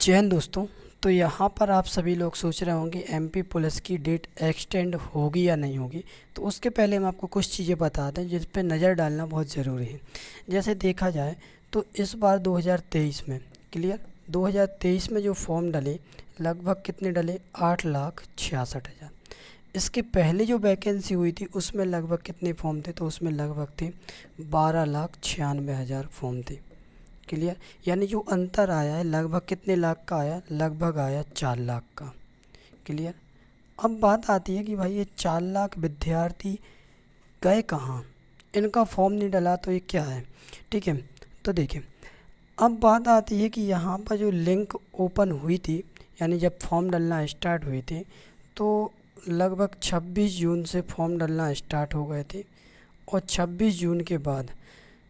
जय हिंद दोस्तों। तो यहाँ पर आप सभी लोग सोच रहे होंगे एमपी पुलिस की डेट एक्सटेंड होगी या नहीं होगी। तो उसके पहले हम आपको कुछ चीज़ें बता दें जिस पे नज़र डालना बहुत ज़रूरी है। जैसे देखा जाए तो इस बार 2023 में क्लियर 2023 में जो फॉर्म डले लगभग कितने डले 8,66,000। इसके पहले जो वैकेंसी हुई थी उसमें लगभग कितने फॉर्म थे, तो उसमें लगभग थे 12,96,000 फॉर्म थे। क्लियर, यानी जो अंतर आया है लगभग कितने लाख का आया, लगभग आया 4 लाख का। क्लियर। अब बात आती है कि भाई ये 4 लाख विद्यार्थी गए कहाँ, इनका फॉर्म नहीं डला तो ये क्या है। ठीक है, तो देखिए अब बात आती है कि यहाँ पर जो लिंक ओपन हुई थी, यानी जब फॉर्म डलना स्टार्ट हुए थे तो लगभग 26 जून से फॉर्म डलना स्टार्ट हो गए थे। और 26 जून के बाद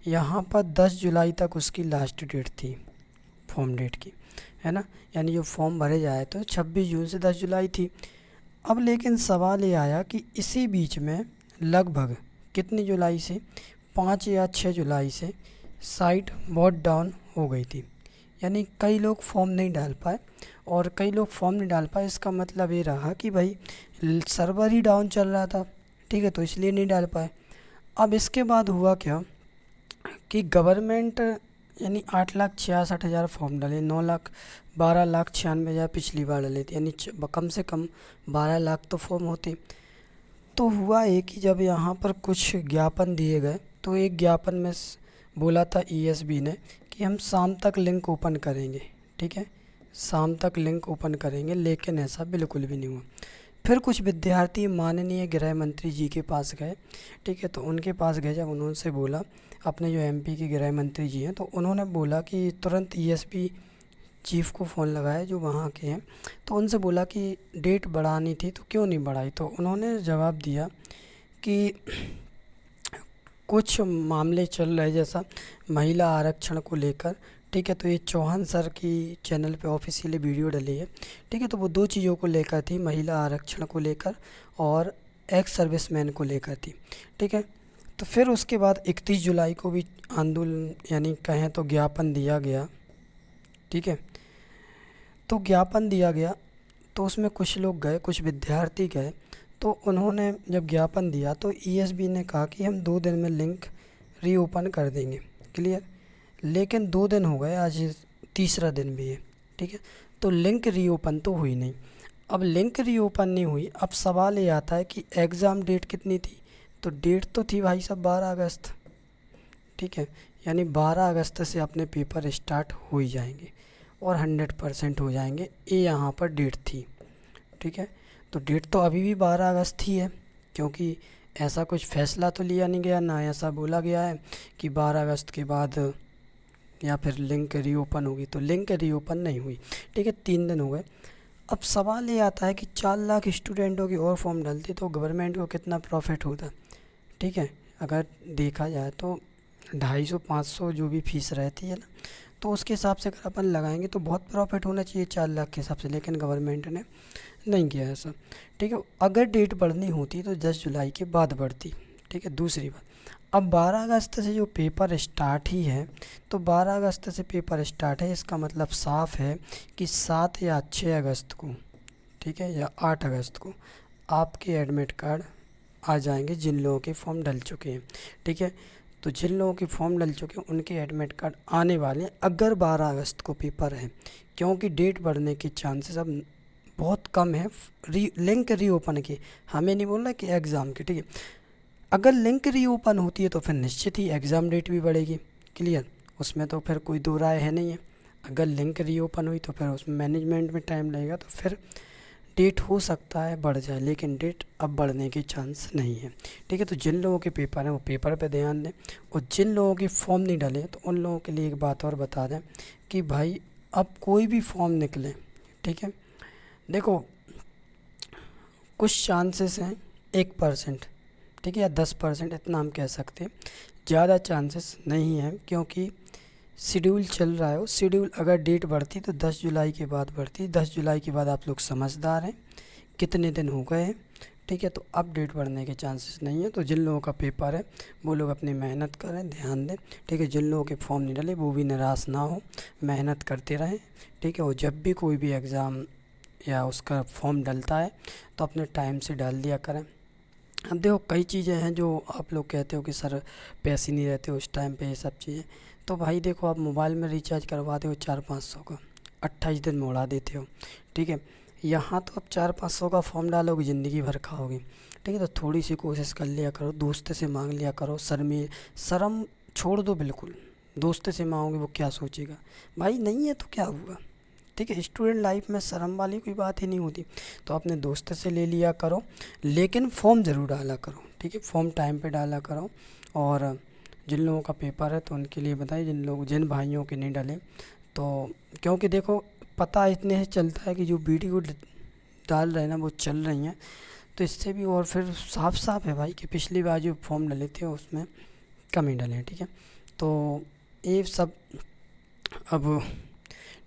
यहाँ पर 10 जुलाई तक उसकी लास्ट डेट थी फॉर्म डेट की, है ना। यानी जो फॉर्म भरे जाए तो 26 जून से 10 जुलाई थी। अब लेकिन सवाल ये आया कि इसी बीच में लगभग कितनी जुलाई से 5 या 6 जुलाई से साइट बहुत डाउन हो गई थी। यानी कई लोग फॉर्म नहीं डाल पाए, और कई लोग फॉर्म नहीं डाल पाए इसका मतलब ये रहा कि भाई सर्वर ही डाउन चल रहा था। ठीक है, तो इसलिए नहीं डाल पाए। अब इसके बाद हुआ क्या कि गवर्नमेंट यानी 8,66,000 फॉर्म डले, 9,12,96,000 पिछली बार डले थे, यानी कम से कम 12 लाख तो फॉर्म होते। तो हुआ ये कि जब यहाँ पर कुछ ज्ञापन दिए गए तो एक ज्ञापन में बोला था ईएसबी ने कि हम शाम तक लिंक ओपन करेंगे। ठीक है, शाम तक लिंक ओपन करेंगे, लेकिन ऐसा बिल्कुल भी नहीं हुआ। फिर कुछ विद्यार्थी माननीय गृह मंत्री जी के पास गए। ठीक है, तो उनके पास गए, जब उन्होंने बोला अपने जो एमपी के गृह मंत्री जी हैं, तो उन्होंने बोला कि तुरंत ईएसपी चीफ को फ़ोन लगाया जो वहाँ के हैं, तो उनसे बोला कि डेट बढ़ानी थी तो क्यों नहीं बढ़ाई। तो उन्होंने जवाब दिया कि कुछ मामले चल रहे जैसा महिला आरक्षण को लेकर। ठीक है, तो ये चौहान सर की चैनल पे ऑफिशियली वीडियो डली है। ठीक है, तो वो दो चीज़ों को लेकर थी, महिला आरक्षण को लेकर और एक्स सर्विसमैन को लेकर थी। ठीक है, तो फिर उसके बाद 31 जुलाई को भी आंदोलन यानी कहें तो ज्ञापन दिया गया। ठीक है, तो ज्ञापन दिया गया तो उसमें कुछ लोग गए, कुछ विद्यार्थी गए। तो उन्होंने जब ज्ञापन दिया तो ईएसबी ने कहा कि हम 2 दिन में लिंक रीओपन कर देंगे। क्लियर, लेकिन 2 दिन हो गए, आज तीसरा दिन भी है। ठीक है, तो लिंक रीओपन तो हुई नहीं। अब लिंक रीओपन नहीं हुई, अब सवाल ये आता है कि एग्ज़ाम डेट कितनी थी। तो डेट तो थी भाई साहब 12 अगस्त। ठीक है, यानी 12 अगस्त से अपने पेपर स्टार्ट हो ही जाएंगे और 100% हो जाएंगे, ये यहाँ पर डेट थी। ठीक है, तो डेट तो अभी भी 12 अगस्त ही है, क्योंकि ऐसा कुछ फैसला तो लिया नहीं गया, ना ऐसा बोला गया है कि 12 अगस्त के बाद या फिर लिंक रीओपन होगी। तो लिंक रीओपन नहीं हुई। ठीक है, 3 दिन हो गए। अब सवाल ये आता है कि 4 लाख स्टूडेंटों की और फॉर्म डालती तो गवर्नमेंट को कितना प्रॉफिट होता। ठीक है, अगर देखा जाए तो 250-500 जो भी फीस रहती है ना, तो उसके हिसाब से अगर अपन लगाएंगे तो बहुत प्रॉफिट होना चाहिए 4 लाख के हिसाब से, लेकिन गवर्नमेंट ने नहीं किया ऐसा। ठीक है, अगर डेट बढ़नी होती तो 10 जुलाई के बाद बढ़ती। ठीक है, दूसरी बात, अब 12 अगस्त से जो पेपर स्टार्ट ही है, तो 12 अगस्त से पेपर स्टार्ट है, इसका मतलब साफ है कि 7 या 6 अगस्त को, ठीक है, या 8 अगस्त को आपके एडमिट कार्ड आ जाएंगे जिन लोगों के फॉर्म डल चुके हैं। ठीक है, तो जिन लोगों के फॉर्म डल चुके हैं उनके एडमिट कार्ड आने वाले हैं अगर 12 अगस्त को पेपर है, क्योंकि डेट बढ़ने के चांसेस अब बहुत कम है लिंक रीओपन के। हमें नहीं बोल रहा कि एग्ज़ाम के। ठीक है, अगर लिंक रीओपन होती है तो फिर निश्चित ही एग्ज़ाम डेट भी बढ़ेगी। क्लियर, उसमें तो फिर कोई दो राय है नहीं है। अगर लिंक रीओपन हुई तो फिर उसमें मैनेजमेंट में टाइम लगेगा, तो फिर डेट हो सकता है बढ़ जाए, लेकिन डेट अब बढ़ने के चांस नहीं है। ठीक है, तो जिन लोगों के पेपर हैं वो पेपर पे ध्यान दें, और जिन लोगों के फॉर्म नहीं डाले तो उन लोगों के लिए एक बात और बता दें कि भाई अब कोई भी फॉर्म निकले, ठीक है, देखो कुछ चांसेस हैं 1%, ठीक है, या 10%, इतना हम कह सकते हैं, ज़्यादा चांसेस नहीं है, क्योंकि शेड्यूल चल रहा है। वो शेड्यूल अगर डेट बढ़ती तो 10 जुलाई के बाद बढ़ती। 10 जुलाई के बाद आप लोग समझदार हैं, कितने दिन हो गए हैं। ठीक है। तो अब डेट बढ़ने के चांसेस नहीं है। तो जिन लोगों का पेपर है वो लोग अपनी मेहनत करें, ध्यान दें, ठीक है। जिन लोगों के फॉर्म नहीं डले वो भी निराश ना हो, मेहनत करते रहें, ठीक है। और जब भी कोई भी एग्ज़ाम या उसका फॉर्म डलता है तो अपने टाइम से डाल दिया करें। अब देखो कई चीज़ें हैं जो आप लोग कहते हो कि सर पैसे नहीं रहते उस टाइम पे, ये सब चीज़ें। तो भाई देखो, आप मोबाइल में रिचार्ज करवाते हो 400-500 का, 28 दिन में उड़ा देते हो, ठीक है। यहाँ तो अब 400-500 का फॉर्म डालोगे, ज़िंदगी भर खाओगे, ठीक है। तो थोड़ी सी कोशिश कर लिया करो, दोस्त से मांग लिया करो। शर्म छोड़ दो बिल्कुल। दोस्त से मांगोगे वो क्या सोचेगा, भाई नहीं है तो क्या हुआ, ठीक है। स्टूडेंट लाइफ में शर्म वाली कोई बात ही नहीं होती। तो अपने दोस्त से ले लिया करो, लेकिन फॉर्म ज़रूर डाला करो, ठीक है। फॉर्म टाइम पे डाला करो। और जिन लोगों का पेपर है तो उनके लिए बताइए, जिन भाइयों के नहीं डले तो, क्योंकि देखो पता इतने से चलता है कि जो वीडियो डाल रहे हैं ना वो चल रही हैं, तो इससे भी और फिर साफ साफ है भाई कि पिछली बार जो फॉर्म डले थे उसमें कम ही डले हैं, ठीक है। तो ये सब अब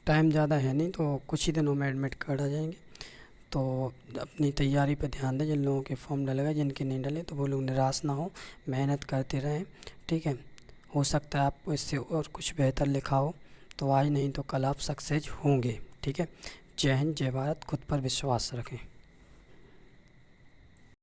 टाइम ज़्यादा है नहीं, तो कुछ ही दिनों में एडमिट कार्ड आ जाएंगे। तो अपनी तैयारी पे ध्यान दें। जिन लोगों के फॉर्म डलेगा, जिनके नहीं डले तो वो लोग निराश ना हो, मेहनत करते रहें, ठीक है। हो सकता है आपको इससे और कुछ बेहतर लिखा हो, तो आज नहीं तो कल आप सक्सेस होंगे, ठीक है। जय हिंद, जय भारत, खुद पर विश्वास रखें।